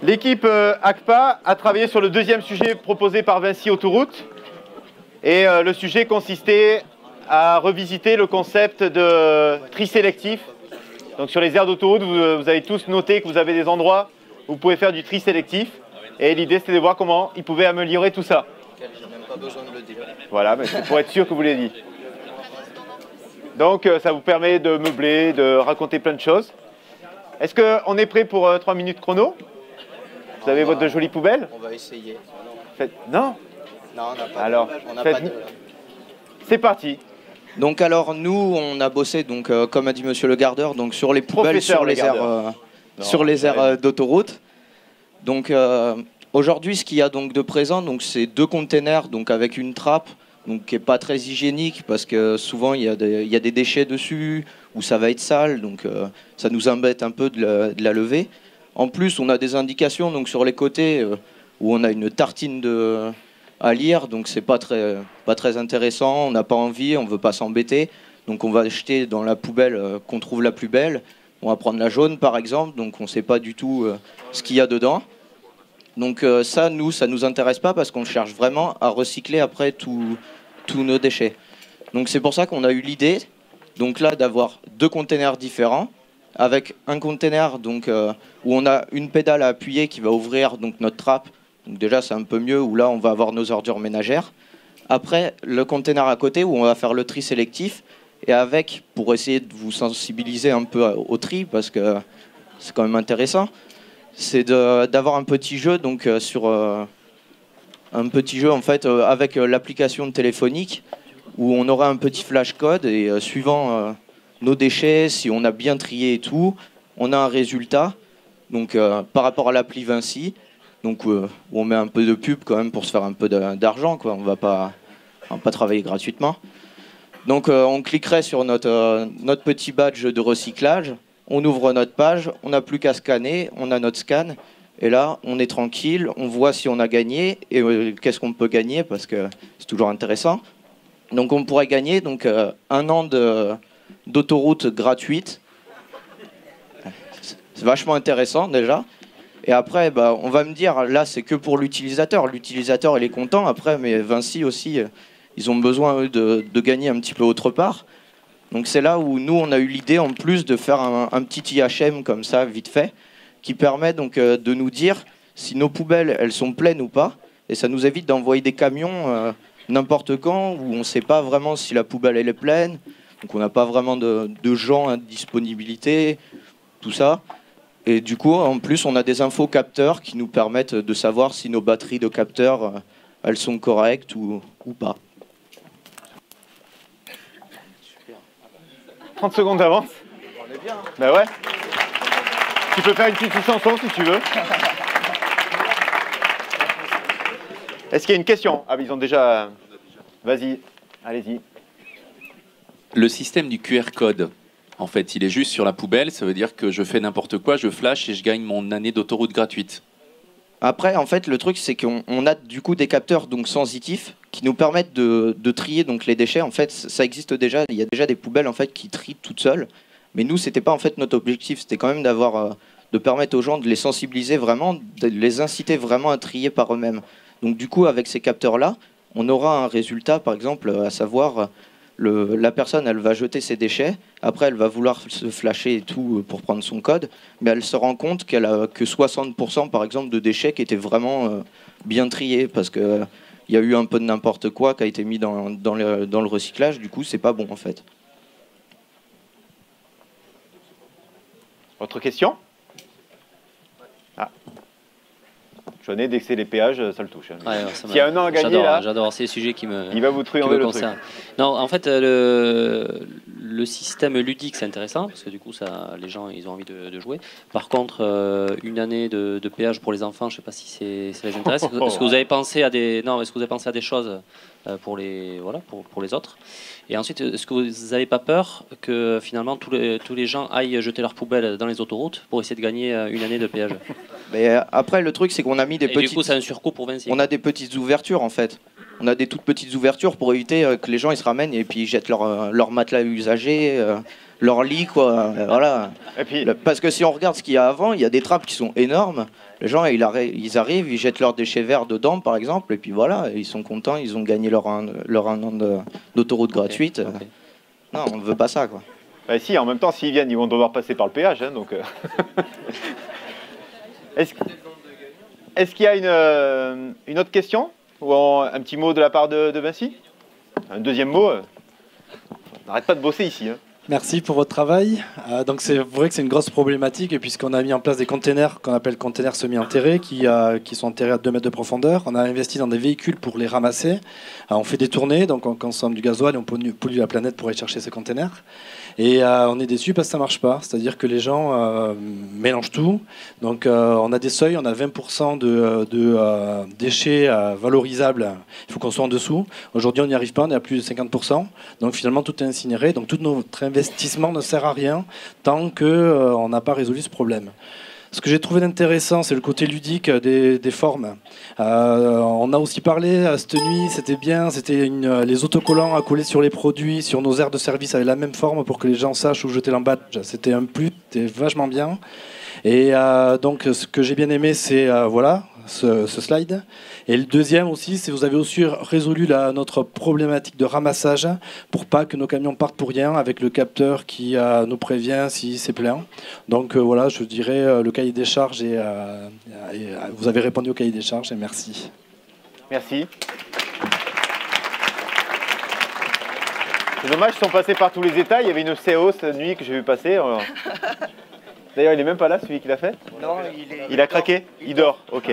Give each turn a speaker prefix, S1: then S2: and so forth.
S1: L'équipe ACPA a travaillé sur le deuxième sujet proposé par Vinci Autoroute. Et le sujet consistait à revisiter le concept de tri sélectif. Donc sur les aires d'autoroute, vous avez tous noté que vous avez des endroits où vous pouvez faire du tri sélectif. Et l'idée, c'était de voir comment ils pouvaient améliorer tout ça.
S2: J'ai même pas besoin de le dire.
S1: Voilà, mais c'est pour être sûr que vous l'ayez dit. Donc ça vous permet de meubler, de raconter plein de choses. Est-ce qu'on est prêt pour 3 minutes chrono? Vous avez votre jolies poubelles?
S2: On va essayer.
S1: Non?
S2: Non, on n'a pas.
S1: Alors,
S2: on n'a pas de...
S1: C'est parti.
S3: Donc alors nous on a bossé donc comme a dit Monsieur le Gardeur donc sur les poubelles
S1: Professeur
S3: sur les aires d'autoroute. Donc aujourd'hui ce qu'il y a donc de présent donc c'est 2 containers donc avec une trappe donc qui est pas très hygiénique parce que souvent il y a des déchets dessus ou ça va être sale donc ça nous embête un peu de la lever. En plus on a des indications donc sur les côtés où on a une tartine à lire, donc c'est pas très intéressant, on n'a pas envie, on veut pas s'embêter, donc on va acheter dans la poubelle qu'on trouve la plus belle, on va prendre la jaune par exemple, donc on sait pas du tout ce qu'il y a dedans. Donc ça nous intéresse pas parce qu'on cherche vraiment à recycler après tous nos déchets. Donc c'est pour ça qu'on a eu l'idée, donc là d'avoir 2 containers différents, avec un container donc où on a une pédale à appuyer qui va ouvrir donc notre trappe. Donc déjà c'est un peu mieux où là on va avoir nos ordures ménagères. Après le container à côté où on va faire le tri sélectif et avec pour essayer de vous sensibiliser un peu au tri parce que c'est quand même intéressant, c'est d'avoir un petit jeu donc un petit jeu en fait avec l'application téléphonique où on aura un petit flash code et suivant nos déchets, si on a bien trié et tout, on a un résultat donc par rapport à l'appli Vinci. Donc on met un peu de pub quand même pour se faire un peu d'argent, quoi. On va pas travailler gratuitement. Donc on cliquerait sur notre petit badge de recyclage, on ouvre notre page, on n'a plus qu'à scanner, on a notre scan, et là on est tranquille, on voit si on a gagné, et qu'est-ce qu'on peut gagner, parce que c'est toujours intéressant. Donc on pourrait gagner donc, 1 an d'autoroute gratuite. C'est vachement intéressant déjà. Et après, bah, on va me dire, là, c'est que pour l'utilisateur. L'utilisateur, il est content. Après, mais Vinci aussi, ils ont besoin eux, de gagner un petit peu autre part. Donc c'est là où nous, on a eu l'idée, en plus, de faire un petit IHM comme ça, vite fait, qui permet donc de nous dire si nos poubelles, elles sont pleines ou pas. Et ça nous évite d'envoyer des camions n'importe quand, où on ne sait pas vraiment si la poubelle, elle est pleine. Donc on n'a pas vraiment de gens à disponibilité, tout ça. Et du coup, en plus, on a des infos capteurs qui nous permettent de savoir si nos batteries de capteurs, elles sont correctes ou pas.
S1: 30 secondes d'avance.
S2: On est bien. Hein.
S1: Ben ouais. Tu peux faire une petite chanson si tu veux. Est-ce qu'il y a une question? Ah, ils ont déjà... Vas-y, allez-y.
S4: Le système du QR code, en fait, il est juste sur la poubelle. Ça veut dire que je fais n'importe quoi, je flash et je gagne mon année d'autoroute gratuite.
S3: Après, en fait, le truc, c'est qu'on a du coup des capteurs donc sensitifs qui nous permettent de trier donc les déchets. En fait, ça existe déjà. Il y a déjà des poubelles en fait qui trient toutes seules. Mais nous, c'était pas en fait notre objectif. C'était quand même de permettre aux gens de les sensibiliser vraiment, de les inciter vraiment à trier par eux-mêmes. Donc du coup, avec ces capteurs-là, on aura un résultat, par exemple, à savoir la personne, elle va jeter ses déchets. Après, elle va vouloir se flasher et tout pour prendre son code, mais elle se rend compte qu'elle a que 60% par exemple de déchets qui étaient vraiment bien triés parce que il y a eu un peu de n'importe quoi qui a été mis dans le recyclage. Du coup, c'est pas bon en fait.
S1: Autre question? Ah. Jeunet, dès que c'est les péages, ça le touche.
S5: Ouais,
S1: s'il y a un an à gagner, là,
S5: j'adore ces sujets
S1: il va vous truander le truc.
S5: Non, en fait, le système ludique, c'est intéressant, parce que du coup, les gens, ils ont envie de jouer. Par contre, une année de péage pour les enfants, je ne sais pas si ça les intéresse. Est-ce que vous avez pensé à des choses pour les autres? Et ensuite, est-ce que vous n'avez pas peur que finalement tous les gens aillent jeter leurs poubelles dans les autoroutes pour essayer de gagner une année de péage?
S3: Mais après, le truc, c'est qu'on a mis des
S5: petites... Du coup, c'est un surcoût pour Vinci.
S3: On a des petites ouvertures, en fait. On a des toutes petites ouvertures pour éviter que les gens ils se ramènent et puis ils jettent leur matelas usagé, leur lit, quoi. Voilà.
S1: Et puis,
S3: Parce que si on regarde ce qu'il y a avant, il y a des trappes qui sont énormes. Les gens, ils arrivent, ils jettent leurs déchets verts dedans, par exemple, et puis voilà, ils sont contents, ils ont gagné leur un an d'autoroute gratuite.
S5: Ok.
S3: Non, on ne veut pas ça, quoi.
S1: bah si, en même temps, s'ils viennent, ils vont devoir passer par le péage. Hein, donc, Est-ce qu'il y a une autre question? Ou un petit mot de la part de Vinci? Un deuxième mot? On n'arrête pas de bosser ici. Hein.
S6: Merci pour votre travail. Donc c'est vrai que c'est une grosse problématique puisqu'on a mis en place des containers qu'on appelle containers semi-enterrés qui sont enterrés à 2 mètres de profondeur. On a investi dans des véhicules pour les ramasser. On fait des tournées, donc on consomme du gasoil et on pollue la planète pour aller chercher ces containers. Et on est déçu parce que ça marche pas. C'est-à-dire que les gens mélangent tout. Donc on a des seuils, on a 20% de déchets valorisables. Il faut qu'on soit en dessous. Aujourd'hui on n'y arrive pas, on est à plus de 50%. Donc finalement tout est incinéré. Donc tout notre investissement ne sert à rien tant qu'on n'a pas résolu ce problème. Ce que j'ai trouvé intéressant, c'est le côté ludique des formes. On a aussi parlé cette nuit, c'était bien, c'était les autocollants à coller sur les produits, sur nos aires de service avec la même forme pour que les gens sachent où jeter l'emballage. C'était un plus, c'était vachement bien. Et donc ce que j'ai bien aimé, c'est voilà, ce slide. Et le deuxième aussi, c'est vous avez aussi résolu notre problématique de ramassage pour pas que nos camions partent pour rien avec le capteur qui nous prévient si c'est plein. Donc voilà, je dirais le cahier des charges et vous avez répondu au cahier des charges et merci.
S1: Merci. C'est dommage, ils sont passés par tous les états. Il y avait une CO cette nuit que j'ai vu passer. D'ailleurs, il est même pas là, celui qui l'a fait?
S2: Non,
S1: Il a craqué? Il dort, ok.